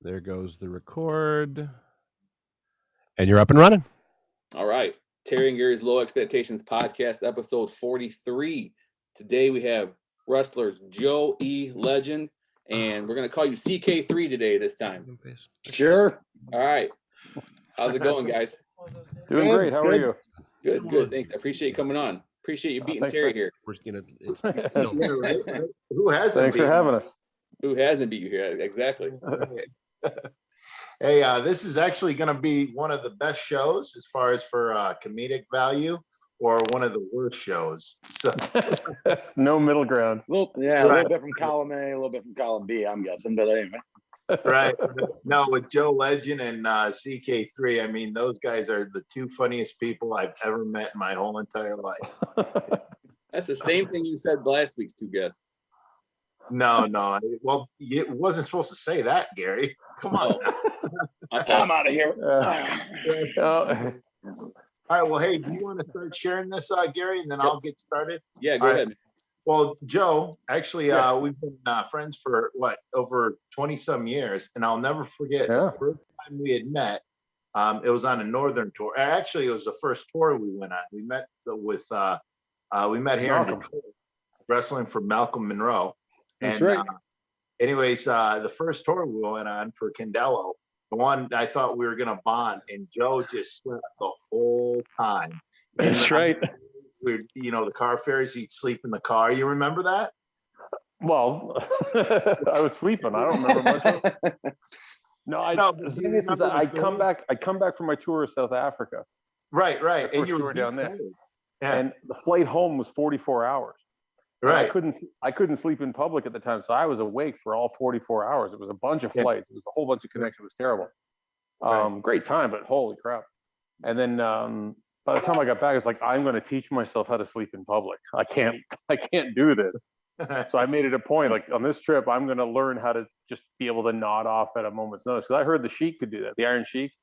There goes the record. And you're up and running. All right. Terry and Gary's Low Expectations Podcast, episode 43. Today we have wrestlers Joe E Legend, and we're going to call you CK3 today this time. Sure. All right. How's it going, guys? Doing great. How are you? Good. Thanks. I appreciate you coming on. Appreciate you beating Terry here. Who hasn't? Thanks for having us. Who hasn't beat you here? Exactly. Hey, this is actually going to be one of the best shows as far as for comedic value, or one of the worst shows. So no middle ground. A little bit from column A, a little bit from column B, I'm guessing, but anyway. Right. No, with Joe Legend and CK3, I mean, those guys are the two funniest people I've ever met in my whole entire life. That's the same thing you said last week's two guests. No. Well, it wasn't supposed to say that, Gary. Come on. I'm out of here. All right. Well, hey, do you want to start sharing this, Gary, and then I'll get started? Yeah, go ahead. Well, Joe, actually, Yes. we've been friends for over 20 some years, and I'll never forget the first time we had met. It was on a northern tour. Actually, it was the first tour we went on. We met we met here in Detroit, wrestling for Malcolm Monroe. That's and, right. Anyways, the first tour we went on for Candello, the one I thought we were gonna bond, and Joe just slept the whole time. That's right. We, the car ferries, he'd sleep in the car. You remember that? Well, I was sleeping. I don't remember much. The thing is that I come back from my tour of South Africa. Right. And you were down there. Yeah. And the flight home was 44 hours. Right. I couldn't sleep in public at the time, so I was awake for all 44 hours. It was a bunch of flights. It was a whole bunch of connections. It was terrible. Great time, but holy crap. And then by the time I got back, it's like, I'm going to teach myself how to sleep in public. I can't do this. So I made it a point, like on this trip, I'm going to learn how to just be able to nod off at a moment's notice. Because I heard the Sheik could do that. The Iron Sheik.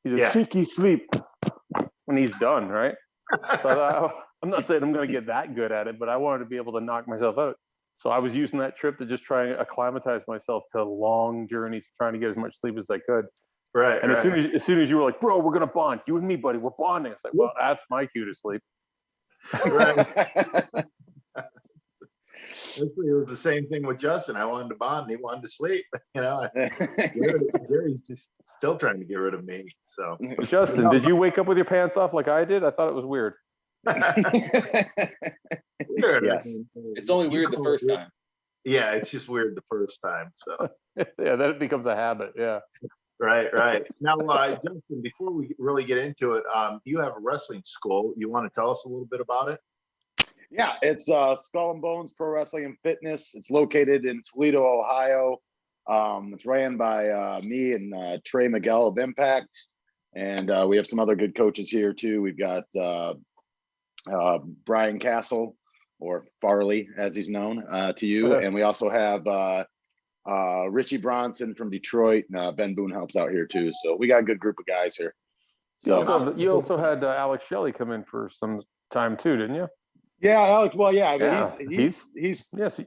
He's a Sheiky sleep when he's done, right? So I thought, I'm not saying I'm going to get that good at it, but I wanted to be able to knock myself out. So I was using that trip to just try and acclimatize myself to long journeys, trying to get as much sleep as I could. Right. And as soon as you were like, bro, we're gonna bond, you and me, buddy, we're bonding. It's like, well, that's my cue to sleep. Right. It was the same thing with Justin. I wanted to bond, he wanted to sleep. Gary's just still trying to get rid of me. So, Justin, did you wake up with your pants off like I did? I thought it was weird. Weird. Yes. It's only weird the first time. Yeah, it's just weird the first time. So yeah, then it becomes a habit. Yeah. Right. Now, Justin, before we really get into it, you have a wrestling school. You want to tell us a little bit about it? Yeah, it's Skull and Bones Pro Wrestling and Fitness. It's located in Toledo, Ohio. It's ran by me and Trey Miguel of Impact. And we have some other good coaches here too. We've got Brian Castle, or Farley, as he's known to you. And we also have Richie Bronson from Detroit. And, Ben Boone helps out here too. So we got a good group of guys here. So you also had Alex Shelley come in for some time too, didn't you? Yeah, Alex. Well, yeah, he's yes.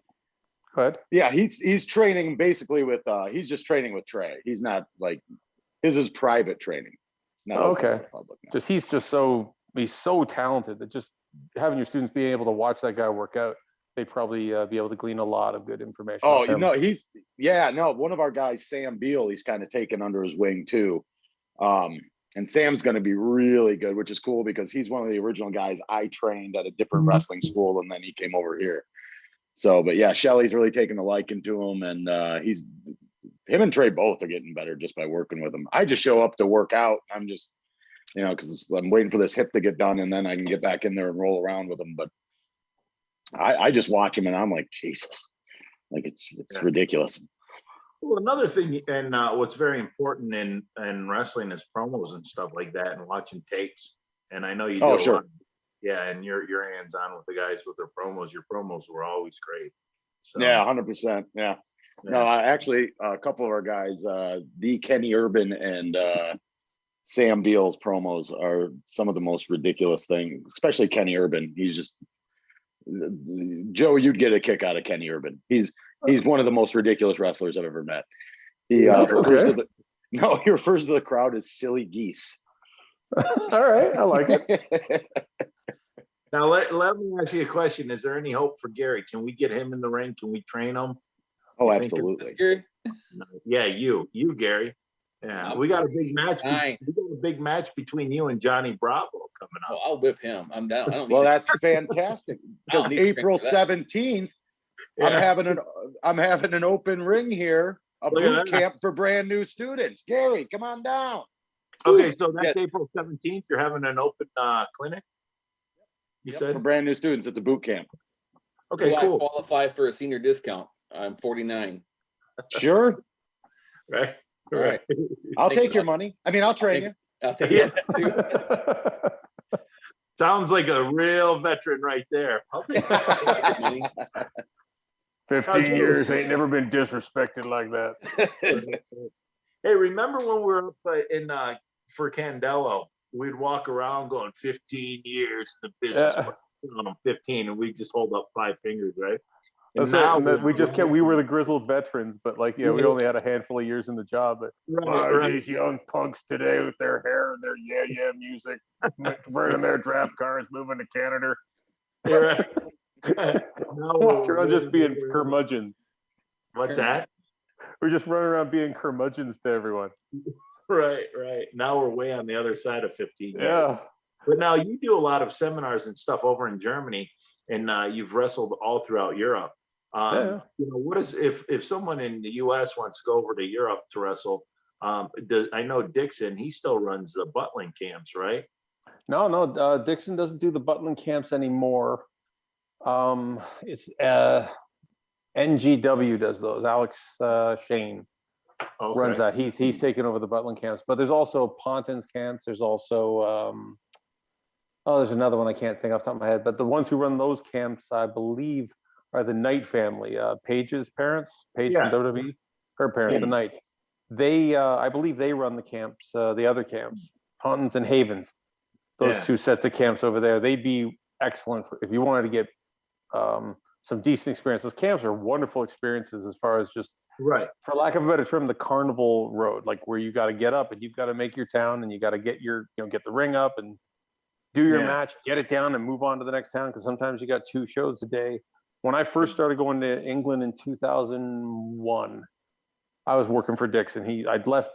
Go ahead. Yeah, he's training basically with he's just training with Trey. He's not like his is private training. Not okay. Public, no. He's so talented that just having your students being able to watch that guy work out, they'd probably be able to glean a lot of good information. Oh, one of our guys, Sam Beal, he's kind of taken under his wing too. And Sam's going to be really good, which is cool because he's one of the original guys I trained at a different wrestling school, and then he came over here. So, but yeah, Shelly's really taken a liking to him, and him and Trey both are getting better just by working with him. I just show up to work out. I'm just, because I'm waiting for this hip to get done, and then I can get back in there and roll around with him. But I just watch him, and I'm like, Jesus, like it's ridiculous. Well, another thing, and what's very important in wrestling is promos and stuff like that, and watching tapes. And I know you do. Sure. Yeah, and you're hands on with the guys with their promos. Your promos were always great. So, yeah, 100%. Yeah. No, actually, a couple of our guys, the Kenny Urban and Sam Beal's promos are some of the most ridiculous things, especially Kenny Urban. He's just Joe. You'd get a kick out of Kenny Urban. He's one of the most ridiculous wrestlers I've ever met. He That's refers okay. to the no, he refers to the crowd as silly geese. All right, I like it. Now let me ask you a question. Is there any hope for Gary? Can we get him in the ring? Can we train him? Oh, You think- absolutely. Scary. Yeah, you, Gary. Yeah, I'm we got a big match. fine. We got a big match between you and Johnny Bravo coming Oh, up. I'll whip him. I'm down. I don't Well, need that's fantastic because don't need to train April for that. 17th, Yeah. I'm having an open ring here, a Look at boot that. camp for brand new students. Gary, come on down. Okay, so that's Yes. April 17th. You're having an open clinic. You Yep, said for brand new students, it's a boot camp. okay, Do I cool. qualify for a senior discount? I'm 49. Sure, Right, All right. I'll Thank take you. your money. I mean, I'll train you. I'll take Yeah. that too. Sounds like a real veteran right there. I'll take that. Money. 15 years ain't never been disrespected like that. Hey, remember when we were up in for Candelo? We'd walk around going 15 years in the business. Yeah. On 15, and we just hold up 5 fingers, right? That's now right. And that we were the grizzled veterans, but like, yeah, we only had a handful of years in the job. But right. these young punks today with their hair and their yeah music, burning their draft cards, moving to Canada. Right. Walking around just being curmudgeons. What's that? We're just running around being curmudgeons to everyone. Right. Now we're way on the other side of 15 years. Yeah. But now you do a lot of seminars and stuff over in Germany, and you've wrestled all throughout Europe. Yeah. You know, what is if someone in the U.S. wants to go over to Europe to wrestle? I know Dixon. He still runs the Butlin camps, right? No. Dixon doesn't do the Butlin camps anymore. It's NGW does those. Alex Shane runs that. He's taken over the Butlin camps, but there's also Ponton's camps. There's also there's another one I can't think off the top of my head. But the ones who run those camps, I believe, are the Knight family. Paige's parents, Paige from WWE, her parents, the Knights. They, I believe, they run the camps, the other camps, Ponton's and Havens. Those two sets of camps over there. They'd be excellent if you wanted to get some decent experience. Those camps are wonderful experiences as far as just, for lack of a better term, the carnival road, like where you got to get up and you've got to make your town and you got to get your, get the ring up and do your match, get it down and move on to the next town. Because sometimes you got 2 shows a day. When I first started going to England in 2001, I was working for Dixon. I'd left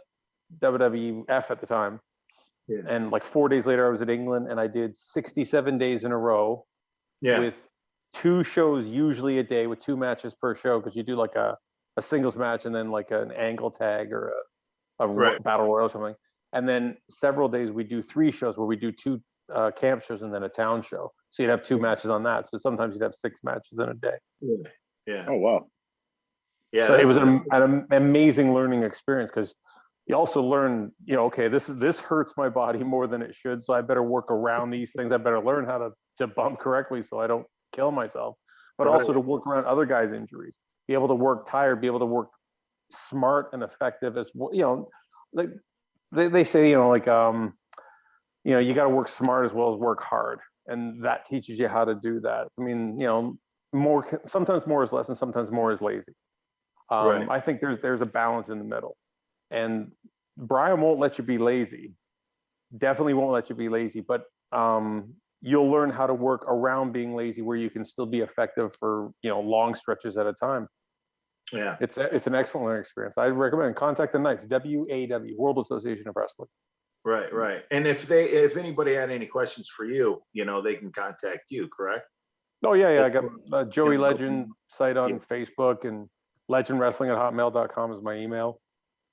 WWF at the time. Yeah. And like 4 days later, I was at England and I did 67 days in a row with 2 shows usually a day with 2 matches per show, because you do like a singles match and then like an angle tag or a battle royal or something. And then several days we do 3 shows where we do 2 camp shows and then a town show. So you'd have 2 matches on that. So sometimes you'd have 6 matches in a day. Yeah. Oh, wow. Yeah. So it was an amazing learning experience, because you also learn, okay, this hurts my body more than it should. So I better work around these things. I better learn how to bump correctly so I don't kill myself, but also to work around other guys' injuries, be able to work tired, be able to work smart and effective as well. Like they say, you got to work smart as well as work hard. And that teaches you how to do that. I mean, sometimes more is less and sometimes more is lazy. I think there's a balance in the middle. And Brian won't let you be lazy. Definitely won't let you be lazy, but you'll learn how to work around being lazy where you can still be effective for, long stretches at a time. Yeah. It's an excellent learning experience. I recommend contact the Knights, WAW, World Association of Wrestling. Right. And if anybody had any questions for you, they can contact you, correct? Oh yeah. I got Joey Legend site on Facebook, and legendwrestling@hotmail.com is my email.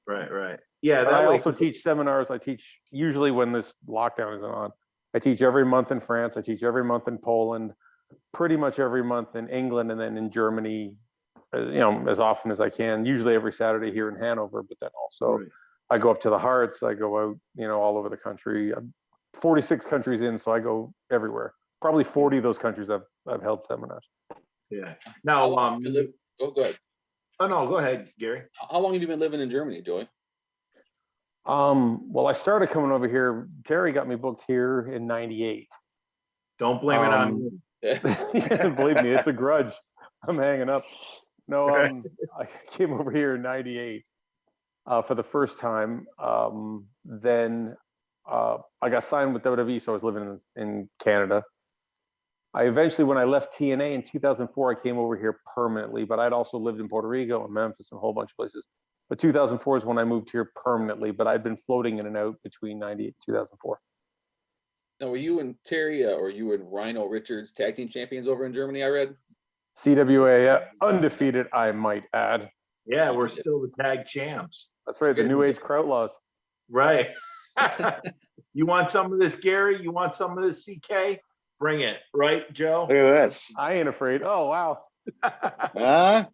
Right. Yeah. I also teach seminars. I teach usually when this lockdown isn't on. I teach every month in France. I teach every month in Poland, pretty much every month in England, and then in Germany, as often as I can, usually every Saturday here in Hanover, but then also I go up to the Hearts. I go out, all over the country. I'm 46 countries in, so I go everywhere. Probably 40 of those countries I've held seminars. Yeah. Now, go ahead. Oh no, go ahead, Gary. How long have you been living in Germany, Joey? Well, I started coming over here. Terry got me booked here in '98. Don't blame it on me. Believe me, it's a grudge. I'm hanging up. No, I came over here in '98. for the first time. Then I got signed with WWE, so I was living in Canada. I eventually, when I left TNA in 2004, I came over here permanently, but I'd also lived in Puerto Rico and Memphis and a whole bunch of places. But 2004 is when I moved here permanently, but I'd been floating in and out between 98 and 2004. Now, were you and Terry or you and Rhino Richards tag team champions over in Germany, I read? CWA, undefeated, I might add. Yeah, we're still the tag champs. That's right, the New Age Krautlaws. Right. You want some of this, Gary? You want some of this, CK? Bring it, right, Joe? Look at this. I ain't afraid. Oh, wow. Huh?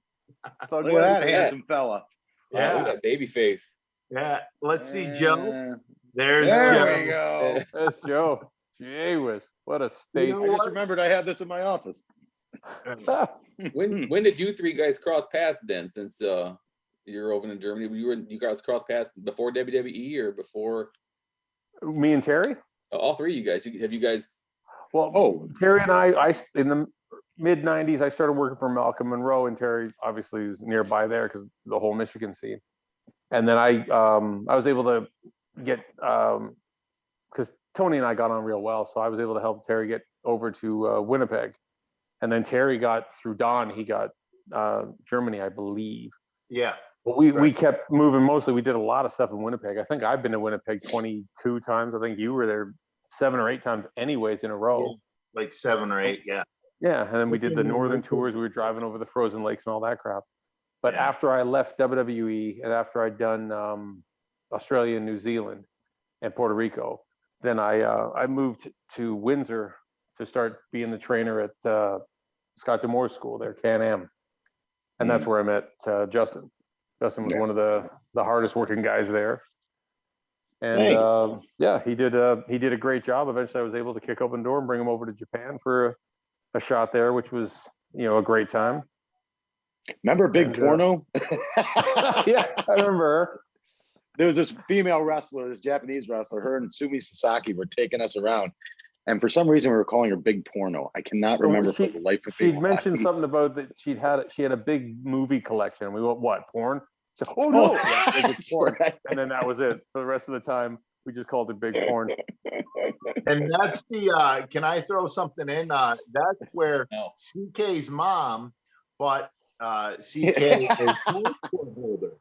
So Look at that handsome fella. Wow, Yeah. look at that baby face. Yeah. Let's see, Joe. There's There Joe. we go. That's Joe. Gee whiz, what a state. You I know just what? remembered I had this in my office. When did you three guys cross paths then? Since you're over in Germany, you guys cross paths before WWE or before? Me and Terry? All three of you guys. Have you guys? Well, Terry and I in the mid 90s, I started working for Malcolm Monroe, and Terry obviously was nearby there because the whole Michigan scene. And then I was able to get, because Tony and I got on real well, so I was able to help Terry get over to Winnipeg. And then Terry got through Don, he got Germany, I believe. Yeah. But we kept moving mostly. We did a lot of stuff in Winnipeg. I think I've been to Winnipeg 22 times. I think you were there 7 or 8 times anyways in a row. Yeah, like 7 or 8, yeah. Yeah, and then we did the northern tours. We were driving over the frozen lakes and all that crap. But Yeah. after I left WWE and after I'd done Australia and New Zealand and Puerto Rico, then I moved to Windsor to start being the trainer at Scott D'Amour's school there, Can-Am. And that's where I met Justin. Justin was one of the hardest working guys there. And yeah, he did a great job. Eventually I was able to kick open the door and bring him over to Japan for a shot there, which was, a great time. Remember Big Porno? Yeah, I remember her. There was this female wrestler, this Japanese wrestler, her and Sumi Sasaki were taking us around. And for some reason we were calling her Big Porno. I cannot remember for the life of me. She'd mentioned something about that she had a big movie collection. We went, what, porn? So, oh no, yeah, it was porn. Right. And then that was it. For the rest of the time, we just called it Big Porn. And that's the can I throw something in? That's where CK's mom bought CK a passport holder.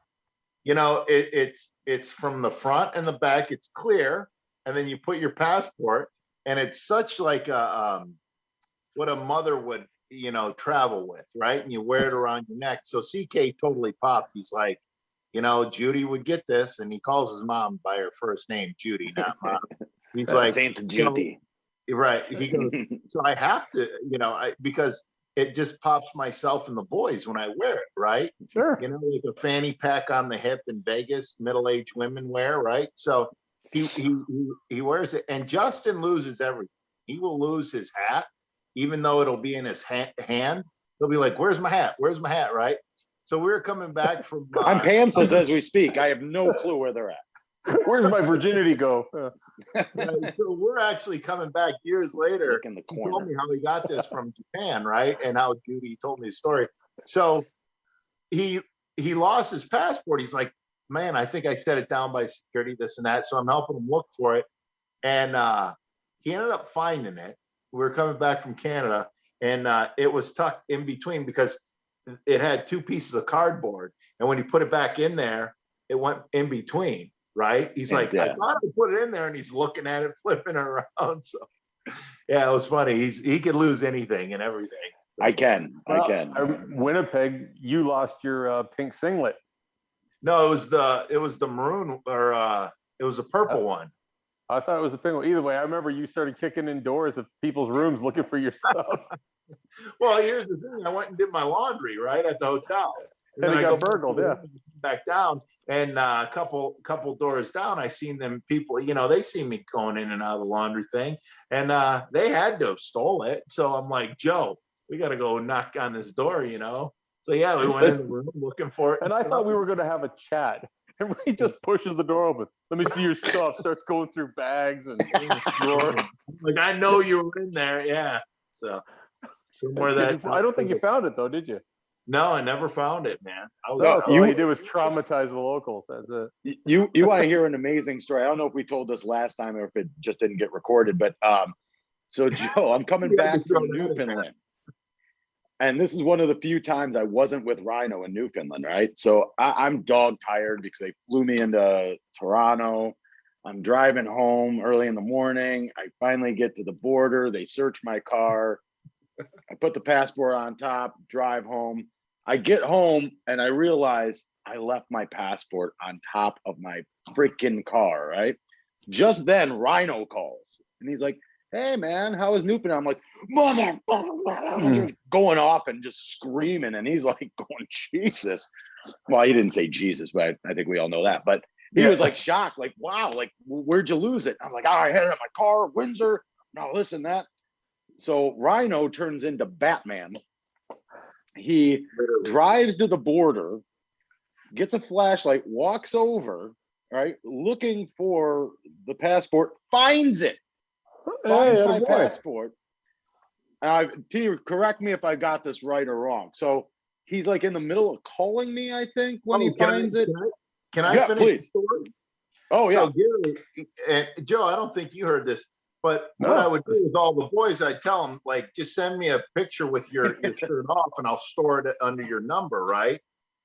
It's from the front and the back, it's clear, and then you put your passport, and it's such like a what a mother would travel with, right? And you wear it around your neck. So CK totally popped. He's like, Judy would get this, and he calls his mom by her first name, Judy, not mom. He's like, Saint Judy. Right. He goes, so I have to, because it just pops myself and the boys when I wear it, right? Sure. Like a fanny pack on the hip in Vegas, middle-aged women wear, right? So he wears it, and Justin loses everything. He will lose his hat, even though it'll be in his hand. He'll be like, "Where's my hat? Where's my hat?" Right? So we're coming back from. I'm pantsless as we speak. I have no clue where they're at. Where's my virginity go? So we're actually coming back years later. Look in the He corner. told me how he got this from Japan, right? And how Judy told me the story. So he lost his passport. He's like, man, I think I set it down by security, this and that. So I'm helping him look for it. And he ended up finding it. We were coming back from Canada, and it was tucked in between because it had 2 pieces of cardboard. And when he put it back in there, it went in between, right? He's like, Yeah. I thought I put it in there, and he's looking at it, flipping it around. So yeah, it was funny. He could lose anything and everything. I can. Winnipeg, you lost your pink singlet. No, it was the maroon, or it was a purple one. I thought it was a pink one. Either way, I remember you started kicking in doors of people's rooms looking for your stuff. Well, here's the thing. I went and did my laundry right at the hotel. And then it I got go burgled, yeah. back down, and a couple doors down, I seen them people. They see me going in and out of the laundry thing, and they had to have stole it. So I'm like, Joe, we got to go knock on this door, So yeah, we went in the room looking for it. And I thought we were going to have a chat. And he just pushes the door open. Let me see your stuff. Starts going through bags and drawers. Like, I know you were in there, yeah. So somewhere that I don't think you found it though, did you? No, I never found it, man. I was No, so you- all you did was traumatize the locals. That's it. You want to hear an amazing story? I don't know if we told this last time or if it just didn't get recorded, but so Joe, I'm coming You had to back throw from that in there. Newfoundland. And this is one of the few times I wasn't with Rhino in Newfoundland, right? So I'm dog tired because they flew me into Toronto. I'm driving home early in the morning. I finally get to the border. They search my car. I put the passport on top, drive home. I get home and I realize I left my passport on top of my freaking car, right? Just then, Rhino calls and he's like, "Hey man, how was Newfoundland?" I'm like, "Mother," going off and just screaming. And he's like going, "Jesus." Well, he didn't say Jesus, but I think we all know that. But he was like shocked, like, "Wow, like where'd you lose it?" I'm like, "Oh, I had it in my car, Windsor." No, listen, that. So Rhino turns into Batman. He drives to the border, gets a flashlight, walks over, right, looking for the passport, finds it, finds my passport. T, correct me if I got this right or wrong. So he's like in the middle of calling me, I think, when he finds it. Can I Yeah, finish please. the story? Oh, yeah. So Gary and Joe, I don't think you heard this, but what I would do with all the boys, I'd tell them, like, just send me a picture with your shirt off and I'll store it under your number, right?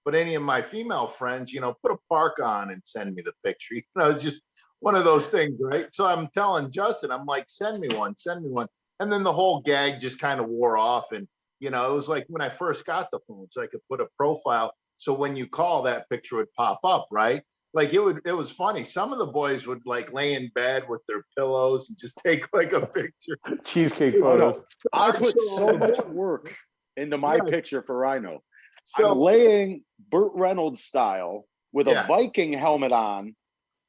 But any of my female friends, you know, put a park on and send me the picture. You know, it's just one of those things, right? So I'm telling Justin, I'm like, send me one, send me one. And then the whole gag just kind of wore off. And, you know, it was like when I first got the phone, so I could put a profile. So when you call, that picture would pop up, right? Like it was funny. Some of the boys would like lay in bed with their pillows and just take like a picture. Cheesecake photos. I put so much work into my picture for Rhino. So, I'm laying Burt Reynolds style with a Viking helmet on,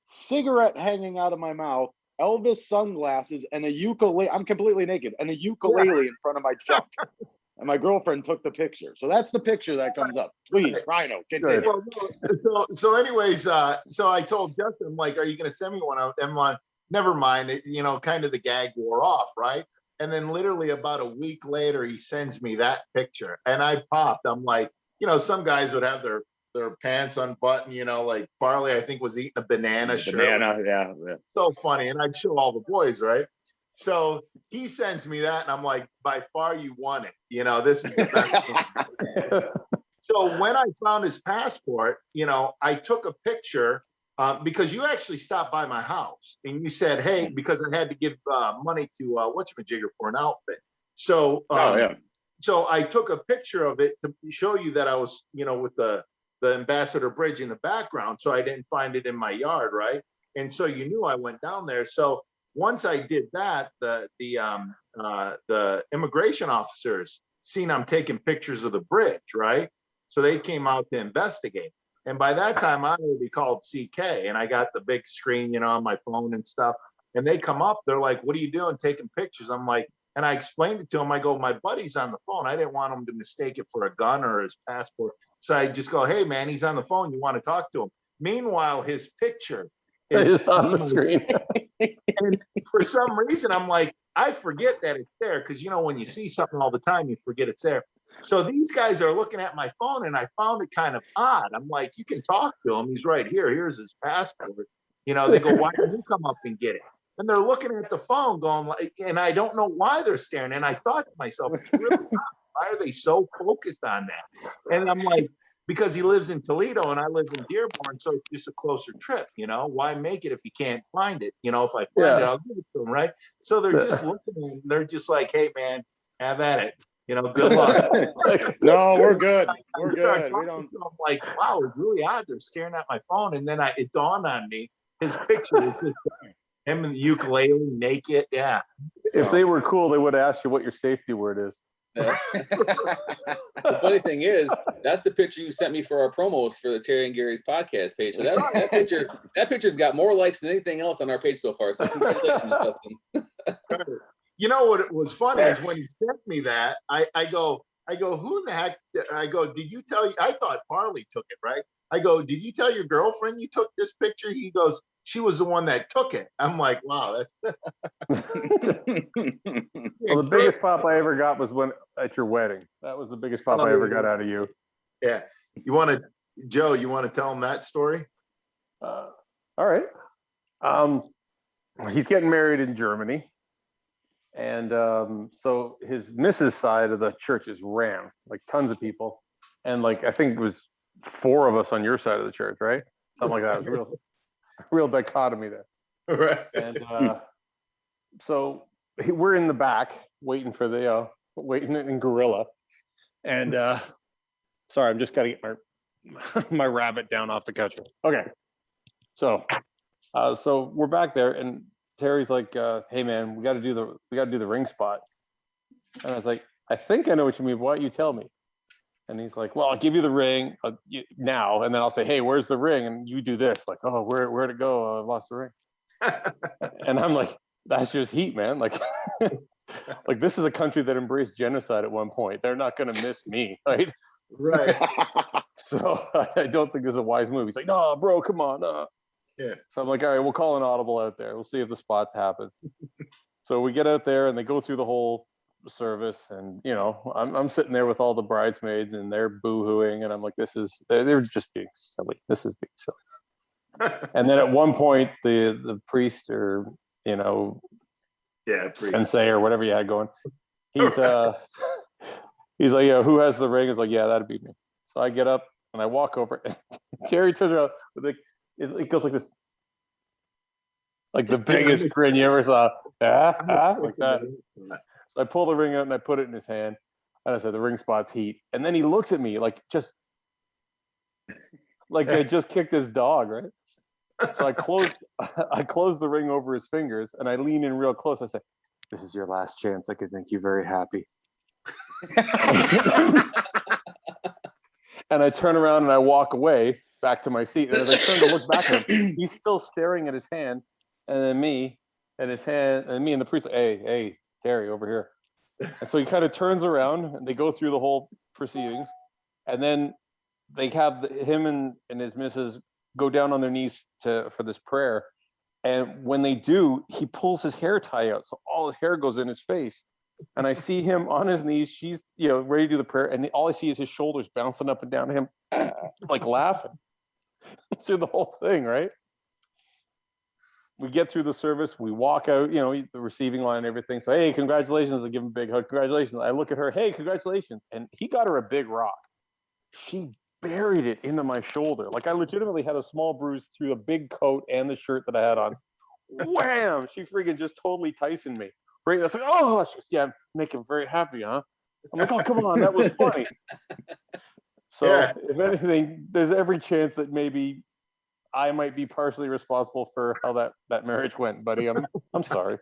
cigarette hanging out of my mouth, Elvis sunglasses, and a ukulele. I'm completely naked, and a ukulele in front of my junk. And my girlfriend took the picture. So that's the picture that comes up. Please, Rhino, continue. So anyways, so I told Justin, I'm like, are you going to send me one? I'm like, never mind. It, you know, kind of the gag wore off, right? And then literally about a week later, he sends me that picture. And I popped. I'm like, you know, some guys would have their pants unbuttoned, you know, like Farley, I think, was eating a banana shirt. Yeah. So funny. And I'd show all the boys, right? So he sends me that, and I'm like, by far you won it. You know, this is the best. So when I found his passport, you know, I took a picture because you actually stopped by my house and you said, hey, because I had to give money to whatchamajigger for an outfit. So, so I took a picture of it to show you that I was, you know, with the Ambassador Bridge in the background. So I didn't find it in my yard, right? And so you knew I went down there. So once I did that, the immigration officers seen I'm taking pictures of the bridge, right? So they came out to investigate. And by that time, I already called CK, and I got the big screen, you know, on my phone and stuff. And they come up, they're like, "What are you doing, taking pictures?" I'm like, and I explained it to him. I go, "My buddy's on the phone. I didn't want him to mistake it for a gun or his passport." So I just go, "Hey, man, he's on the phone. You want to talk to him?" Meanwhile, his picture is on the screen. And for some reason, I'm like, I forget that it's there because, you know, when you see something all the time, you forget it's there. So these guys are looking at my phone, and I found it kind of odd. I'm like, you can talk to him. He's right here. Here's his passport. You know, they go, "Why don't you come up and get it?" And they're looking at the phone going like, and I don't know why they're staring. And I thought to myself, it's really odd. Why are they so focused on that? And I'm like, because he lives in Toledo and I live in Dearborn, so it's just a closer trip, you know? Why make it if you can't find it? You know, if I find it, I'll give it to him, right? So they're just looking at him, they're just like, "Hey, man, have at it. You know, good luck." No, we're good. We're good. We don't. I'm like, wow, it's really odd. They're staring at my phone. And then it dawned on me, his picture was just him and the ukulele naked. Yeah. If they were cool, they would ask you what your safety word is. The funny thing is, that's the picture you sent me for our promos for the Terry and Gary's podcast page. So that picture's got more likes than anything else on our page so far. So congratulations, Justin. You know what was funny is when he sent me that, I go, who in the heck? I go, did you tell you? I thought Farley took it, right? I go, did you tell your girlfriend you took this picture? He goes, she was the one that took it. I'm like, wow, that's. Well, the biggest pop I ever got was at your wedding. That was the biggest pop I ever got out of you. Yeah. Joe, you want to tell him that story? All right. He's getting married in Germany. And so his missus side of the church is rammed, like tons of people. And like, I think it was 4 of us on your side of the church, right? Something like that. It was real dichotomy there. Right. And so we're in the back waiting for waiting in gorilla. And sorry, I'm just gotta get my rabbit down off the couch. Okay. So we're back there, and Terry's like, "Hey man, we got to do the ring spot." And I was like, "I think I know what you mean. Why don't you tell me?" And he's like, "Well, I'll give you the ring now, and then I'll say, hey, where's the ring? And you do this, like, oh, where'd it go? I've lost the ring." And I'm like, "That's just heat, man. Like, like this is a country that embraced genocide at one point. They're not gonna miss me, right?" Right. So I don't think this is a wise move. He's like, "No, bro, come on." Yeah. So I'm like, "All right, we'll call an audible out there. We'll see if the spots happen." So we get out there and they go through the whole service, and I'm sitting there with all the bridesmaids and they're boo-hooing, and I'm like, they're just being silly. This is being silly. And then at one point the priest, or sensei or whatever you had going, he's he's like, "Yeah, who has the ring?" It's like, "Yeah, that'd be me." So I get up and I walk over, and Terry turns around with it goes like this, like the biggest grin you ever saw. Like that. So I pull the ring out and I put it in his hand, and I said, "The ring spot's heat." And then he looks at me like I just kicked his dog, right? So I close the ring over his fingers, and I lean in real close. I say, "This is your last chance. I could make you very happy." And I turn around and I walk away back to my seat. And as I turn to look back at him, he's still staring at his hand, and then me and his hand, and me and the priest, like, hey, Terry, over here. And so he kind of turns around, and they go through the whole proceedings, and then they have him and his missus go down on their knees for this prayer. And when they do, he pulls his hair tie out, so all his hair goes in his face. And I see him on his knees. She's ready to do the prayer, and all I see is his shoulders bouncing up and down to him, like laughing through the whole thing. Right? We get through the service. We walk out. The receiving line and everything. So, hey, congratulations! I give him a big hug. Congratulations! I look at her. Hey, congratulations! And he got her a big rock. She buried it into my shoulder. Like I legitimately had a small bruise through the big coat and the shirt that I had on. Wham! She freaking just totally Tyson me. Right? That's like, oh, she's, yeah, make him very happy, huh? I'm like, oh, come on, that was funny. So if anything, there's every chance that maybe I might be partially responsible for how that marriage went, buddy. I'm sorry.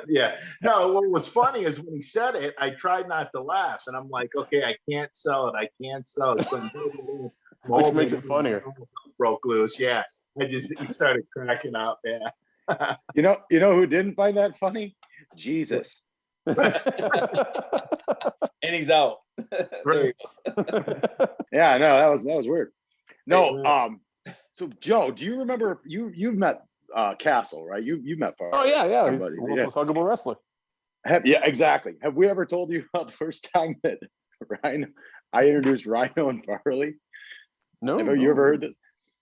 Yeah. No, what was funny is when he said it, I tried not to laugh, and I'm like, okay, I can't sell it. So which makes it funnier. Broke loose. Yeah. He started cracking up. Yeah. You know who didn't find that funny? Jesus. And he's out. There you go. Yeah, no, that was weird. No, so Joe, do you remember you've met Castle, right? You met Farley. Oh yeah. He's the most huggable wrestler. Yeah, exactly. Have we ever told you about the first time that I introduced Rhino and Farley? No. Have you ever heard this?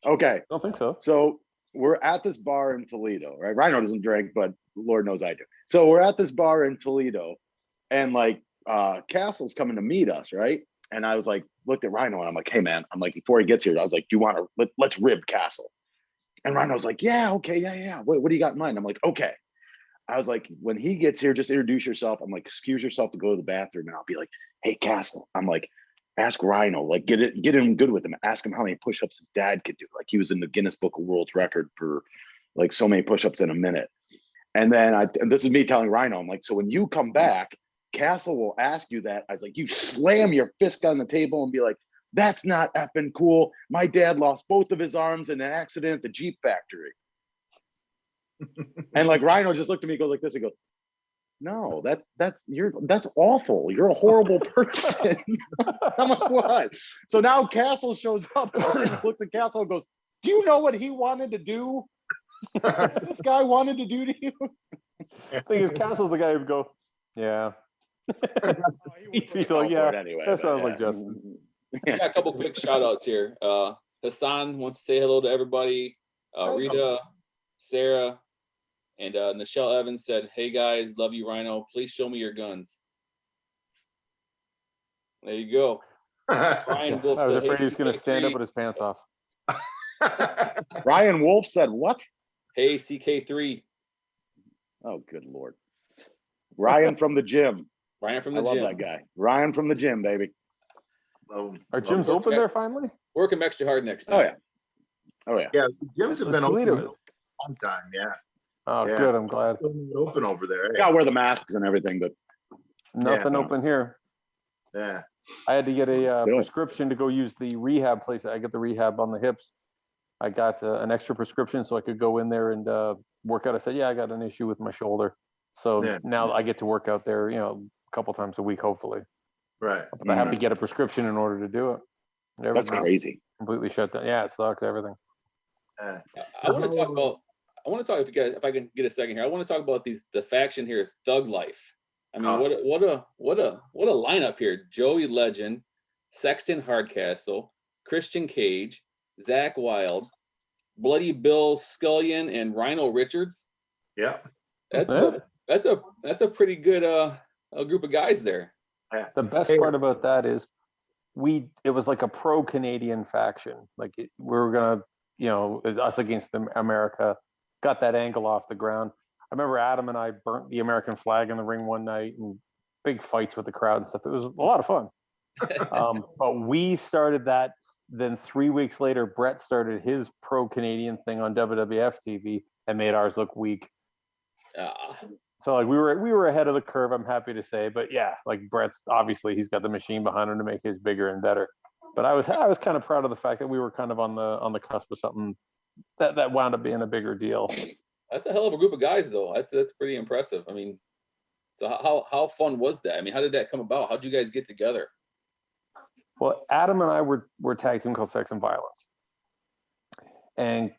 Okay. I don't think so. So we're at this bar in Toledo, right? Rhino doesn't drink, but Lord knows I do. So we're at this bar in Toledo, and like Castle's coming to meet us, right? And I was like, looked at Rhino, and I'm like, hey man, I'm like, before he gets here, I was like, do you want to let's rib Castle? And Rhino's like, yeah, okay, yeah. What do you got in mind? I'm like, okay. I was like, when he gets here, just introduce yourself. I'm like, excuse yourself to go to the bathroom, and I'll be like, hey Castle. I'm like, ask Rhino, like get him good with him. Ask him how many push-ups his dad could do. Like he was in the Guinness Book of World Record for like so many push-ups in a minute. And then and this is me telling Rhino, I'm like, so when you come back, Castle will ask you that. I was like, you slam your fist on the table and be like, that's not effing cool. My dad lost both of his arms in an accident at the Jeep factory. And like Rhino just looked at me, goes like this, he goes, no, that's awful. You're a horrible person. I'm like, what? So now Castle shows up and looks at Castle and goes, do you know what he wanted to do? This guy wanted to do to you? The thing is, Castle's the guy who would go, yeah. He's like, yeah, anyway, that sounds like Justin. We got a couple quick shout outs here. Hassan wants to say hello to everybody. Rita, Sarah, and Nichelle Evans said, "Hey guys, love you, Rhino. Please show me your guns." There you go. Ryan Wolf I was said, afraid "Hey, he was going to stand up CK3." with his pants off. Ryan Wolf said what? Hey, CK3. Oh, good Lord. Ryan from the gym. Ryan from I the love gym. that guy. Ryan from the gym, baby. Are gyms open there finally? Working extra hard next Oh, time. yeah. Oh, yeah. Yeah, gyms have been Toledo open is. a long time. Yeah. Oh, Yeah. good. I'm glad. Still not open over there. Got to wear the masks and everything, but Nothing open here. Yeah. I had to get a Still. prescription to go use the rehab place. I get the rehab on the hips. I got an extra prescription so I could go in there and work out. I said, yeah, I got an issue with my shoulder. So now I get to work out there, a couple times a week, hopefully. Right. But I have to get a prescription in order to do it. That's crazy. Completely shut down. Yeah, it sucks, everything. I want to talk about. I want to talk if I can get a second here. I want to talk about the faction here, Thug Life. I mean, what a lineup here. Joey Legend, Sexton Hardcastle, Christian Cage, Zach Wild, Bloody Bill Scullion, and Rhino Richards. Yeah. That's a pretty good a group of guys there. The best part about that is it was like a pro-Canadian faction. Like we were gonna, us against America, got that angle off the ground. I remember Adam and I burnt the American flag in the ring one night and big fights with the crowd and stuff. It was a lot of fun. But we started that. Then 3 weeks later, Brett started his pro-Canadian thing on WWF TV and made ours look weak. So like we were ahead of the curve, I'm happy to say. But yeah, like Brett's obviously he's got the machine behind him to make his bigger and better. But I was kind of proud of the fact that we were kind of on the cusp of something that wound up being a bigger deal. That's a hell of a group of guys, though. That's pretty impressive. I mean, so how fun was that? I mean, how did that come about? How'd you guys get together? Well, Adam and I were tag team called Sex and Violence, and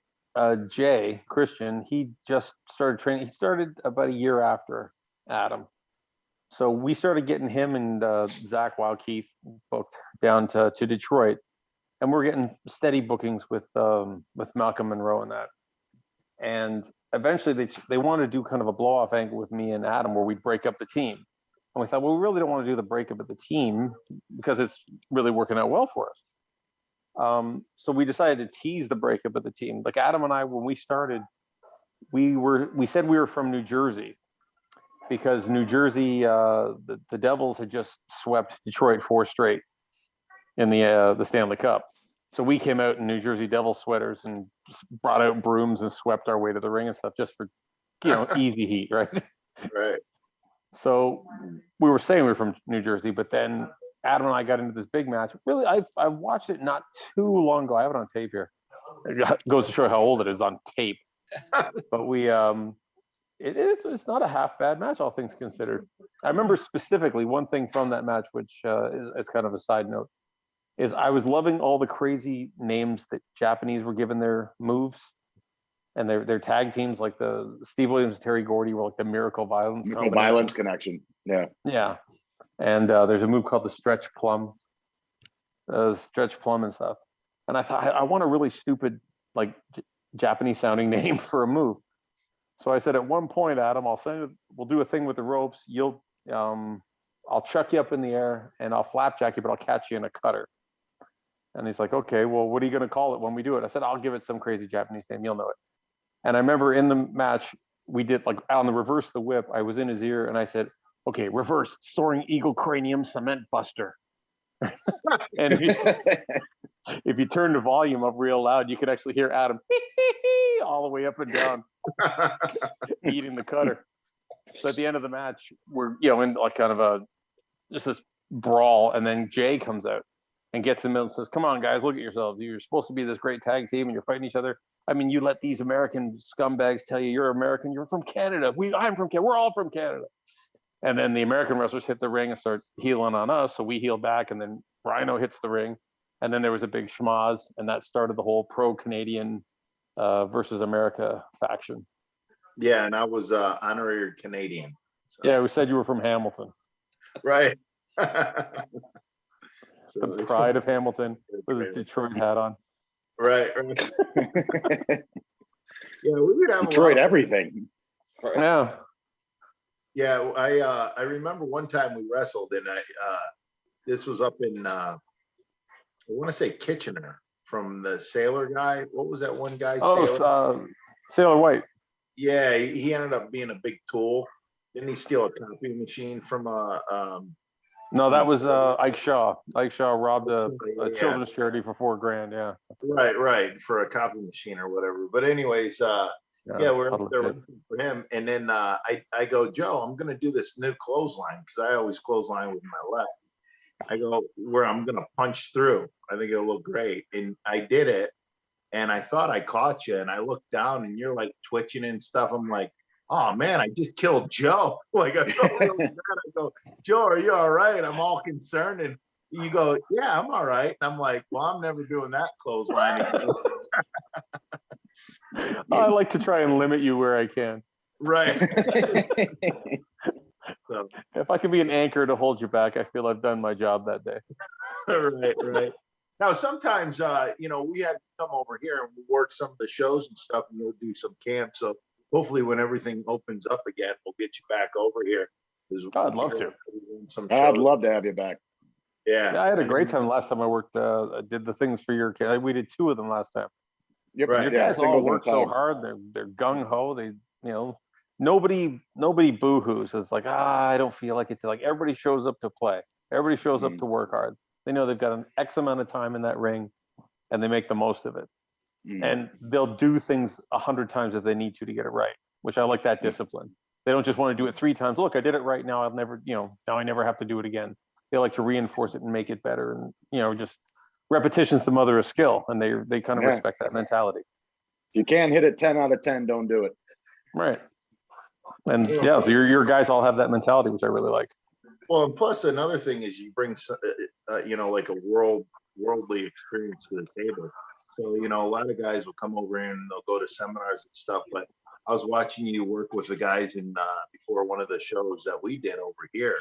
Jay Christian, he just started training. He started about a year after Adam, so we started getting him and Zach Wild Keith booked down to Detroit, and we're getting steady bookings with Malcolm Monroe and that. And eventually they wanted to do kind of a blow off angle with me and Adam where we'd break up the team. And we thought, well, we really don't want to do the breakup of the team because it's really working out well for us. So we decided to tease the breakup of the team. Like Adam and I, when we started, we said we were from New Jersey because New Jersey, the Devils had just swept Detroit 4 straight in the Stanley Cup. So we came out in New Jersey Devil sweaters and just brought out brooms and swept our way to the ring and stuff just for, easy heat, right? Right. So we were saying we were from New Jersey, but then Adam and I got into this big match. Really, I watched it not too long ago. I have it on tape here. It goes to show how old it is on tape. But it's not a half bad match, all things considered. I remember specifically one thing from that match, which is kind of a side note, is I was loving all the crazy names that Japanese were given their moves. And their tag teams, like the Steve Williams, Terry Gordy, were like the Miracle Violence. Miracle Violence connection. Yeah. Yeah. And there's a move called the Stretch Plum and stuff. And I thought I want a really stupid, like Japanese sounding name for a move. So I said, at one point, Adam, we'll do a thing with the ropes. I'll chuck you up in the air and I'll flapjack you, but I'll catch you in a cutter. And he's like, okay, well, what are you going to call it when we do it? I said, I'll give it some crazy Japanese name. You'll know it. And I remember in the match, we did like on the reverse of the whip, I was in his ear and I said, okay, reverse soaring eagle cranium cement buster. And if you turn the volume up real loud, you could actually hear Adam all the way up and down eating the cutter. So at the end of the match, we're, in like kind of just this brawl. And then Jay comes out and gets in the middle and says, come on, guys, look at yourselves. You're supposed to be this great tag team and you're fighting each other. I mean, you let these American scumbags tell you you're American. You're from Canada. I'm from Canada. We're all from Canada. And then the American wrestlers hit the ring and start healing on us. So we heal back. And then Rhino hits the ring. And then there was a big schmoz. And that started the whole pro-Canadian versus America faction. Yeah. And I was honorary Canadian. So. Yeah, we said you were from Hamilton. Right. The pride of Hamilton with his Detroit hat on. Right. Yeah, we would have Detroit a lot of, everything. Yeah. yeah. I remember one time we wrestled, and this was up in I want to say Kitchener from the Sailor guy. What was that one guy? Oh, Sailor White. Yeah, he ended up being a big tool. Didn't he steal a copy machine from No, that was Ike Shaw. Ike Shaw robbed a yeah. children's charity for $4,000. Yeah. Right, for a copy machine or whatever. But anyways, yeah, we're up there looking for him, and then I go, Joe, I'm gonna do this new clothesline because I always clothesline with my left. I go where I'm gonna punch through. I think it'll look great, and I did it, and I thought I caught you, and I looked down, and you're like twitching and stuff. I'm like, oh man, I just killed Joe. Like I felt really bad. I go, Joe, are you all right? I'm all concerned, and you go, yeah, I'm all right. And I'm like, well, I'm never doing that clothesline again. I like to try and limit you where I can. Right. So, if I can be an anchor to hold you back, I feel I've done my job that day. Right. Now, sometimes, we had to come over here and we work some of the shows and stuff, and we'll do some camps. So hopefully, when everything opens up again, we'll get you back over here. I'd love to. I'd love to have you back. Yeah, I had a great time last time I worked. I did the things for your kid. We did 2 of them last time. Yep. Right. Your guys all work so hard. They're gung ho. They, nobody boo-hoos. It's like, I don't feel like it's like everybody shows up to play. Everybody shows up to work hard. They know they've got an X amount of time in that ring, and they make the most of it. And they'll do things 100 times if they need to get it right, which I like that discipline. They don't just want to do it 3 times. Look, I did it right now. I'll never, now I never have to do it again. They like to reinforce it and make it better. And, just repetition's the mother of skill. And they kind of respect that mentality. If you can't hit it 10 out of 10, don't do it. Right. And your guys all have that mentality, which I really like. Well, and plus another thing is you bring, like a worldly experience to the table. So, a lot of guys will come over here and they'll go to seminars and stuff. But I was watching you work with the guys before one of the shows that we did over here.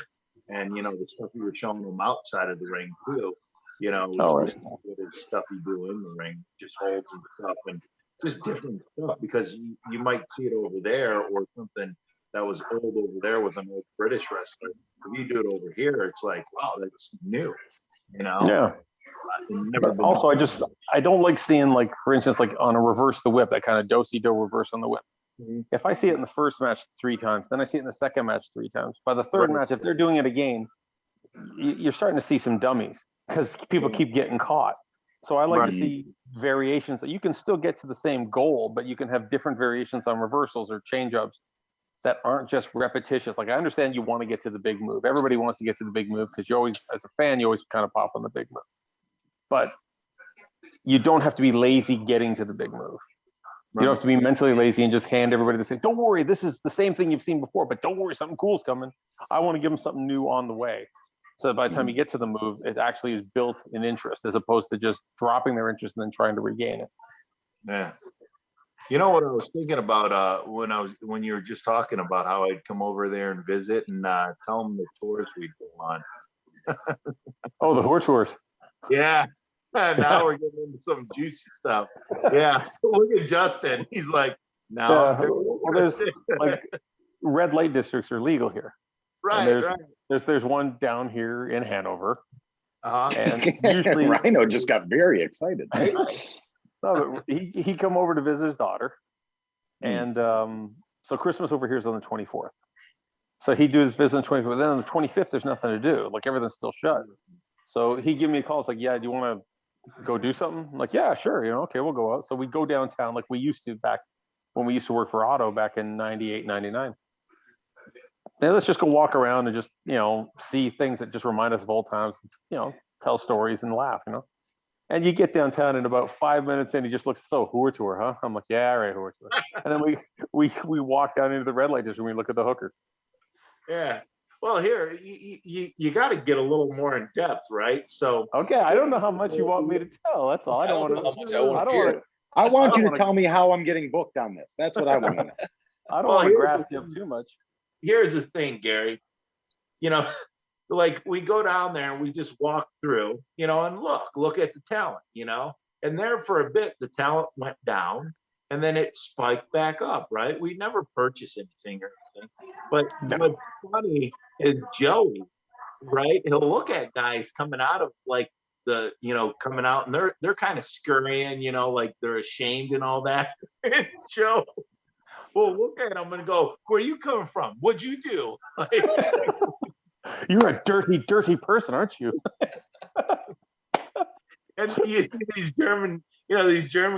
And, the stuff you were showing them outside of the ring too, was the stuff you do in the ring, just holds and stuff, and just different stuff, because you might see it over there or something that was old over there with an old British wrestler. If you do it over here, it's like, wow, that's new, Yeah. Also, I don't like seeing, like, for instance, like on a reverse the whip, that kind of do-si-do reverse on the whip. If I see it in the first match 3 times, then I see it in the second match 3 times. By the third match, if they're doing it again, you're starting to see some dummies because people keep getting caught. So I like to see variations that you can still get to the same goal, but you can have different variations on reversals or change-ups that aren't just repetitious. Like, I understand you want to get to the big move. Everybody wants to get to the big move because you always, as a fan, you always kind of pop on the big move. But you don't have to be lazy getting to the big move. You don't have to be mentally lazy and just hand everybody the same. Don't worry, this is the same thing you've seen before, but don't worry, something cool's coming. I want to give them something new on the way. So that by the time you get to the move, it actually is built in interest as opposed to just dropping their interest and then trying to regain it. Yeah. You know what I was thinking about when you were just talking about how I'd come over there and visit and tell them the tours we'd go on. Oh, the horse tours. Yeah. Now we're getting into some juicy stuff. Yeah. Look at Justin. He's like, no. Well, there's like red light districts are legal here. Right. There's one down here in Hanover. And usually Rhino just got very excited. Right? No, but he come over to visit his daughter. And so Christmas over here is on the 24th. So he do his visit on the 24th. Then on the 25th, there's nothing to do. Like, everything's still shut. So he give me a call. It's like, yeah, do you want to go do something? I'm like, yeah, sure. Okay, we'll go out. So we go downtown like we used to back when we used to work for Otto back in 98, 99. Now let's just go walk around and just, see things that just remind us of old times, tell stories and laugh, And you get downtown in about 5 minutes and he just looks, so Hooer Tour, huh? I'm like, yeah, right, Hooer Tour. And then we walk down into the red light district and we look at the hookers. Yeah. Well, here, you got to get a little more in depth, right? So. Okay, I don't know how much you want me to tell. That's all. I don't want to. How much I want to hear. I want you to tell me how I'm getting booked on this. That's what I want to know. I don't want to grass you up too much. Here's the thing, Gary. like we go down there and we just walk through, and look at the talent, and there for a bit, the talent went down and then it spiked back up, right? We never purchased anything or anything. But what's funny is Joey, right? He'll look at guys coming out of like coming out and they're kind of scurrying, like they're ashamed and all that. And Joe will look at him and go, "Where you coming from? What'd you do?" Like, you're a dirty, dirty person, aren't you? and you see these German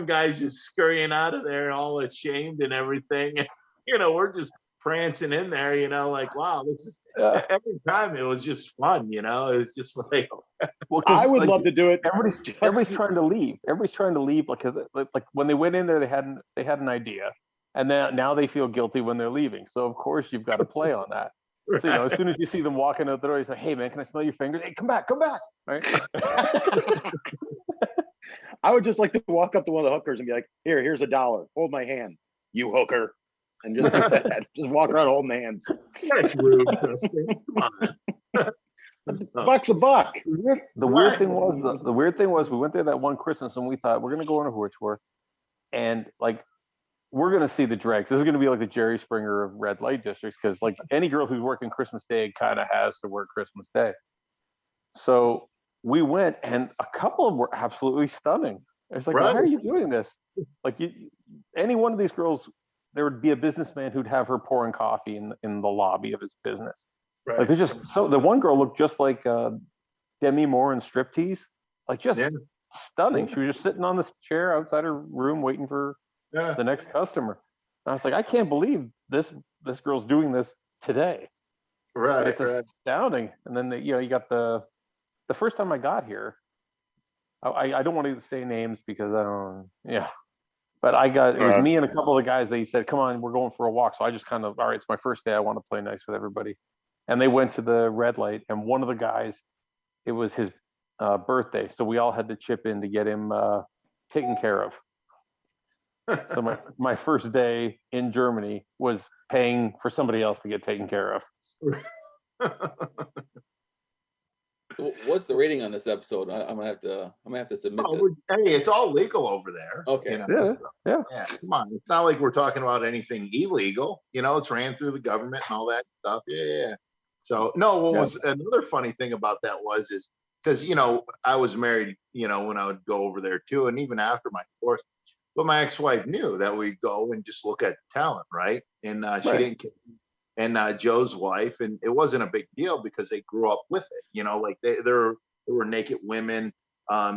guys just scurrying out of there all ashamed and everything. And, we're just prancing in there, like, wow, this is every time it was just fun, it was just like, well, I would love to do it. Everybody's trying to leave. Everybody's trying to leave because like when they went in there, they had an idea, and now they feel guilty when they're leaving. So of course you've got to play on that. So as soon as you see them walking out the door, you say, "Hey man, can I smell your fingers? Hey, come back, right?" I would just like to walk up to one of the hookers and be like, here's $1. Hold my hand, you hooker. And just do that. Just walk around holding hands. That's rude, Dustin. Come on. $1 a buck. The weird thing was we went there that one Christmas and we thought we're gonna go on a horse tour, and like we're gonna see the dregs. This is gonna be like the Jerry Springer of red light districts, because like any girl who's working Christmas Day kind of has to work Christmas Day. So we went, and a couple of them were absolutely stunning. It's like, why are you doing this? Like, any one of these girls, there would be a businessman who'd have her pouring coffee in the lobby of his business. Right. Like, they're just so. The one girl looked just like Demi Moore in Striptease, like just stunning. She was just sitting on this chair outside her room waiting for the next customer. And I was like, I can't believe this girl's doing this today. Right, It's astounding. And then you got the first time I got here, I don't want to say names because I don't, but it was me and a couple of the guys. They said, "Come on, we're going for a walk." So I just kind of, all right, it's my first day. I want to play nice with everybody. And they went to the red light, and one of the guys, it was his birthday. So we all had to chip in to get him taken care of. So my first day in Germany was paying for somebody else to get taken care of. So what's the rating on this episode? I'm gonna have to submit this. Hey, it's all legal over there. Okay. Yeah. Come on, it's not like we're talking about anything illegal. It's ran through the government and all that stuff. Yeah. So no, what was another funny thing about that is because I was married, when I would go over there too, and even after my divorce, but my ex-wife knew that we'd go and just look at the talent, right? And she didn't. And Joe's wife, and it wasn't a big deal because they grew up with it, like there were naked women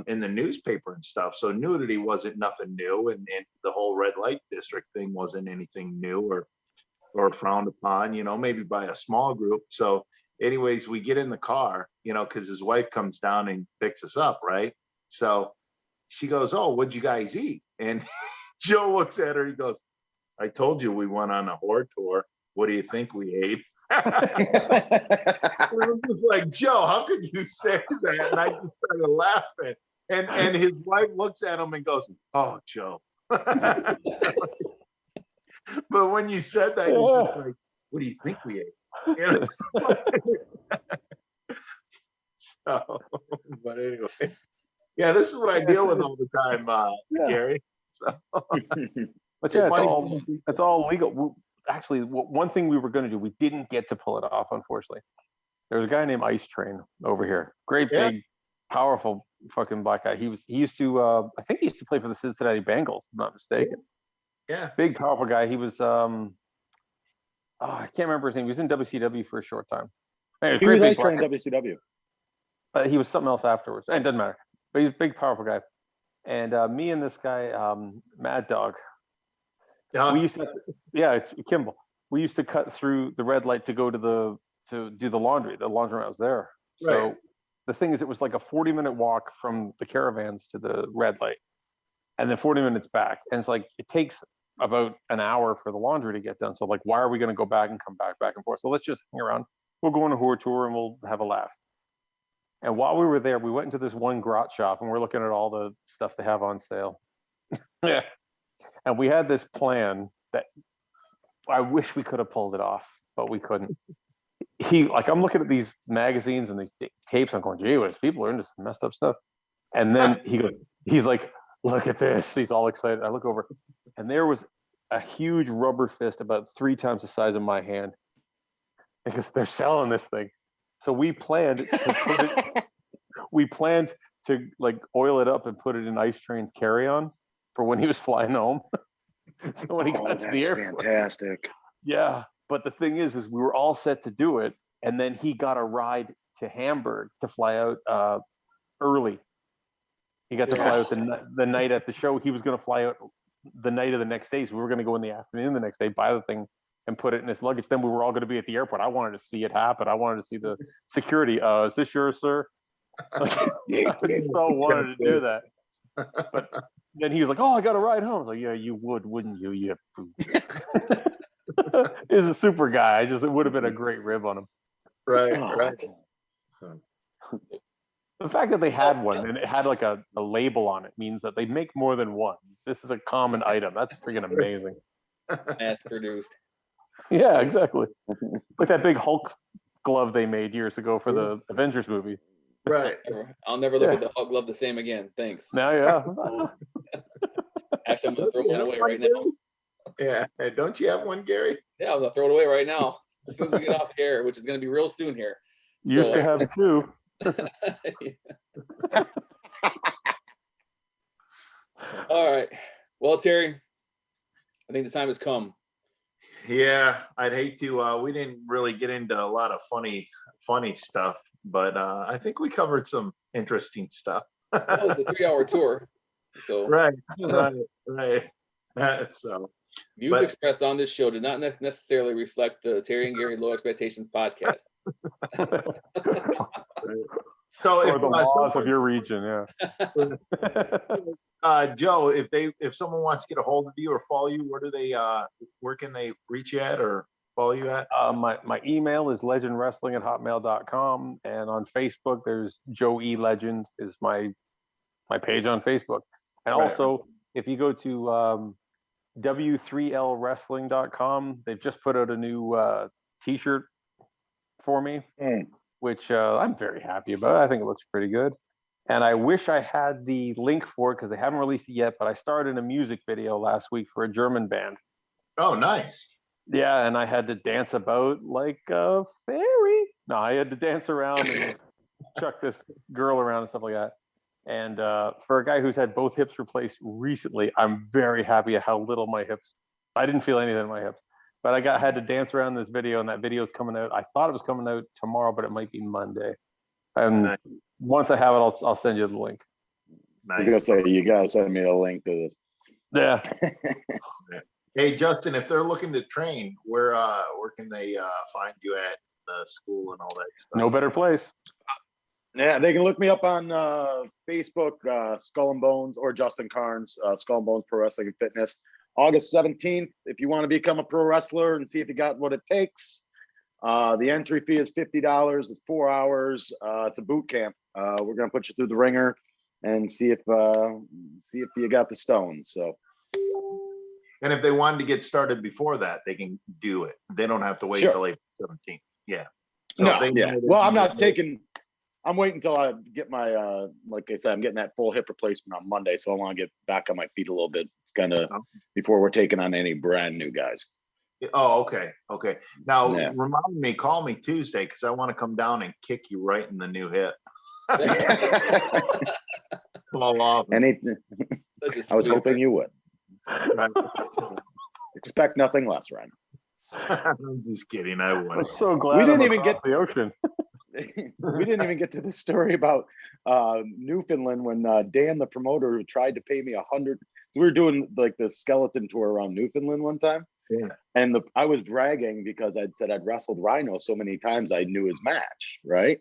in the newspaper and stuff. So nudity wasn't nothing new, and the whole red light district thing wasn't anything new or frowned upon, maybe by a small group. So anyways, we get in the car, because his wife comes down and picks us up, right? So she goes, "Oh, what'd you guys eat?" And Joe looks at her, he goes, "I told you we went on a whore tour. What do you think we ate?" I'm just like, "Joe, how could you say that?" And I just started laughing. And his wife looks at him and goes, "Oh, Joe." But when you said that, you're just like, "What do you think we ate?" So, but anyway, this is what I deal with all the time, Gary. So. But it's all legal. Actually, one thing we were going to do, we didn't get to pull it off, unfortunately. There was a guy named Ice Train over here. Great, big, powerful fucking black guy. He used to, I think he used to play for the Cincinnati Bengals, if I'm not mistaken. Yeah. Big, powerful guy. He was, I can't remember his name. He was in WCW for a short time. Anyway, he was Ice Train in WCW. He was something else afterwards. It doesn't matter. But he's a big, powerful guy. And me and this guy, Mad Dog, we used to, Kimball. We used to cut through the red light to go to do the laundry. The laundromat was there. Right. So the thing is, it was like a 40-minute walk from the caravans to the red light, and then 40 minutes back. And it's like it takes about an hour for the laundry to get done. So like, why are we going to go back and come back and forth? So let's just hang around. We'll go on a whore tour and we'll have a laugh. And while we were there, we went into this one grot shop and we're looking at all the stuff they have on sale. Yeah. And we had this plan that I wish we could have pulled it off, but we couldn't. I'm looking at these magazines and these tapes. I'm going, gee whiz, people are into some messed up stuff. And then he's like, look at this. He's all excited. I look over, and there was a huge rubber fist about 3 times the size of my hand. Because they're selling this thing. So we planned to like oil it up and put it in Ice Train's carry-on for when he was flying home. So when he got to the airport. Fantastic. Yeah. But the thing is we were all set to do it. And then he got a ride to Hamburg to fly out early. He got to fly out the night at the show. He was going to fly out the night of the next day. So we were going to go in the afternoon the next day, buy the thing, and put it in his luggage. Then we were all going to be at the airport. I wanted to see it happen. I wanted to see the security. Is this yours, sir? I just so wanted to do that. But then he was like, oh, I got a ride home. I was like, yeah, you would, wouldn't you? You He's a super guy. It would have been a great rib on him. Right. So. The fact that they had one and it had like a label on it means that they make more than one. This is a common item. That's freaking amazing. Mass produced. Yeah, exactly. Like that big Hulk glove they made years ago for the Avengers movie. Right. I'll never look at the Hulk glove the same again. Thanks. Now, yeah. Actually, I'm gonna throw mine away right now. Yeah. Hey, don't you have one, Gary? Yeah, I'm gonna throw it away right now as soon as we get off the air, which is gonna be real soon here. Used to have 2. All right. Well, Terry, I think the time has come. Yeah, I'd hate to. We didn't really get into a lot of funny stuff, but I think we covered some interesting stuff. That was the 3-hour tour. So Right. So views expressed on this show did not necessarily reflect the Terry and Gary Low Expectations podcast. So or the laws of your region, yeah. Joe, if someone wants to get a hold of you or follow you, where can they reach you at or follow you at? My email is legendwrestling@hotmail.com, and on Facebook there's Joe E Legend is my page on Facebook. And also, if you go to w3lwrestling.com, they've just put out a new t-shirt for me, which I'm very happy about. I think it looks pretty good. And I wish I had the link for it because they haven't released it yet, but I starred in a music video last week for a German band. Oh, nice. Yeah, and I had to dance about like a fairy. No, I had to dance around and chuck this girl around and stuff like that. And for a guy who's had both hips replaced recently, I'm very happy at how little my hips. I didn't feel anything in my hips, but I had to dance around this video, and that video is coming out. I thought it was coming out tomorrow, but it might be Monday. And nice. Once I have it, I'll send you the link. Nice. You gotta send me a link to this. Yeah. Hey, Justin, if they're looking to train, where can they find you at the school and all that stuff? No better place. Yeah, they can look me up on Facebook, Skull and Bones, or Justin Carnes, Skull and Bones Pro Wrestling and Fitness. August 17th, if you want to become a pro wrestler and see if you got what it takes. The entry fee is $50. It's 4 hours. It's a boot camp. We're gonna put you through the ringer and see if you got the stones. So. And if they wanted to get started before that, they can do it. They don't have to wait till April 17th. Yeah. So Well, I'm not taking. I'm waiting until I get my, like I said, I'm getting that full hip replacement on Monday. So I want to get back on my feet a little bit. It's kind of before we're taking on any brand new guys. Oh, okay. Okay. Now, remind me, call me Tuesday because I want to come down and kick you right in the new hip. Fall off. Anything. I was hoping you would. Right. Expect nothing less, Rhino. I'm just kidding. I'm so glad we didn't even get the ocean. We didn't even get to the story about Newfoundland when Dan, the promoter, tried to pay me $100. We were doing like the skeleton tour around Newfoundland one time. Yeah. And I was bragging because I'd said I'd wrestled Rhino so many times I knew his match, right?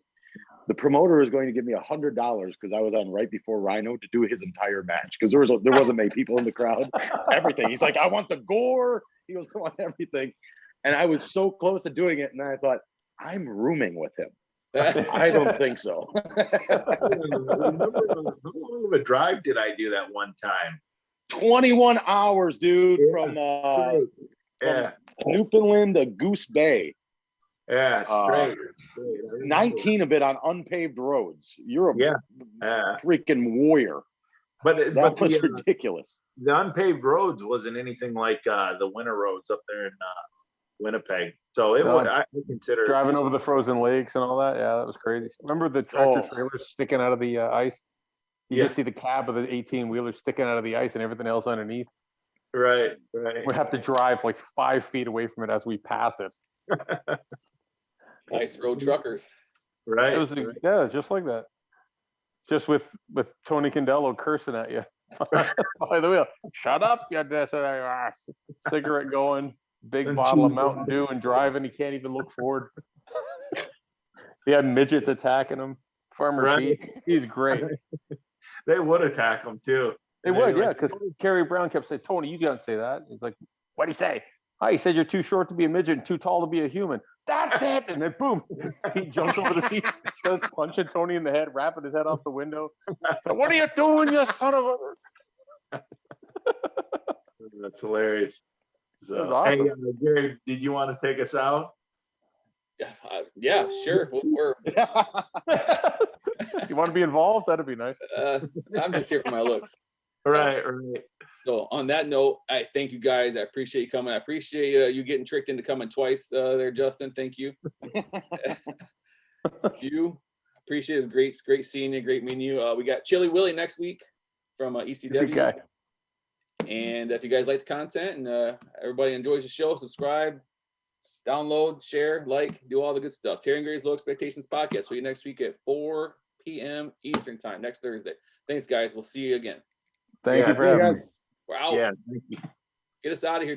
The promoter was going to give me $100 because I was on right before Rhino to do his entire match because there wasn't many people in the crowd. Everything. He's like, I want the gore. He was, I want everything. And I was so close to doing it. And then I thought, I'm rooming with him. I don't think so. Remember, how long of a drive did I do that one time? 21 hours, dude, from Yeah. Newfoundland to Goose Bay. Yeah, straight. 19 of it on unpaved roads. You're a Yeah. freaking warrior. But That was ridiculous. The unpaved roads wasn't anything like the winter roads up there in Winnipeg. So it would, I consider driving over the frozen lakes and all that. Yeah, that was crazy. Remember the tractor trailers sticking out of the ice? You just see the cab of the 18-wheeler sticking out of the ice and everything else underneath. Right. We have to drive like 5 feet away from it as we pass it. Nice road truckers. Right. It was yeah, just like that. Just with Tony Condello cursing at you by the wheel. Shut up, you cigarette going, big bottle of Mountain Dew and driving. He can't even look forward. He had midgets attacking him. Farmer Pete, he's great. They would attack him too. They would, yeah, because Kerry Brown kept saying, Tony, you can't say that. He's like, what'd he say? Hi, he said you're too short to be a midget and too tall to be a human. That's it. And then boom, he jumps over the seat, starts punching Tony in the head, wrapping his head off the window. What are you doing, you son of a? That's hilarious. So, That was awesome. Hey, Gary, did you want to take us out? Yeah, sure. You want to be involved? That'd be nice. I'm just here for my looks. Right. So on that note, I thank you guys. I appreciate you coming. I appreciate you getting tricked into coming twice there, Justin. Thank you. You appreciate it. It's great seeing you. Great meeting you. We got Chili Willie next week from ECW. Good guy. And if you guys like the content and everybody enjoys the show, subscribe, download, share, like, do all the good stuff. Terry and Gary's Low Expectations podcast. See you next week at 4 p.m. Eastern time, next Thursday. Thanks, guys. We'll see you again. Thank you for having me. We're out. Yeah, thank you. Get us out of here.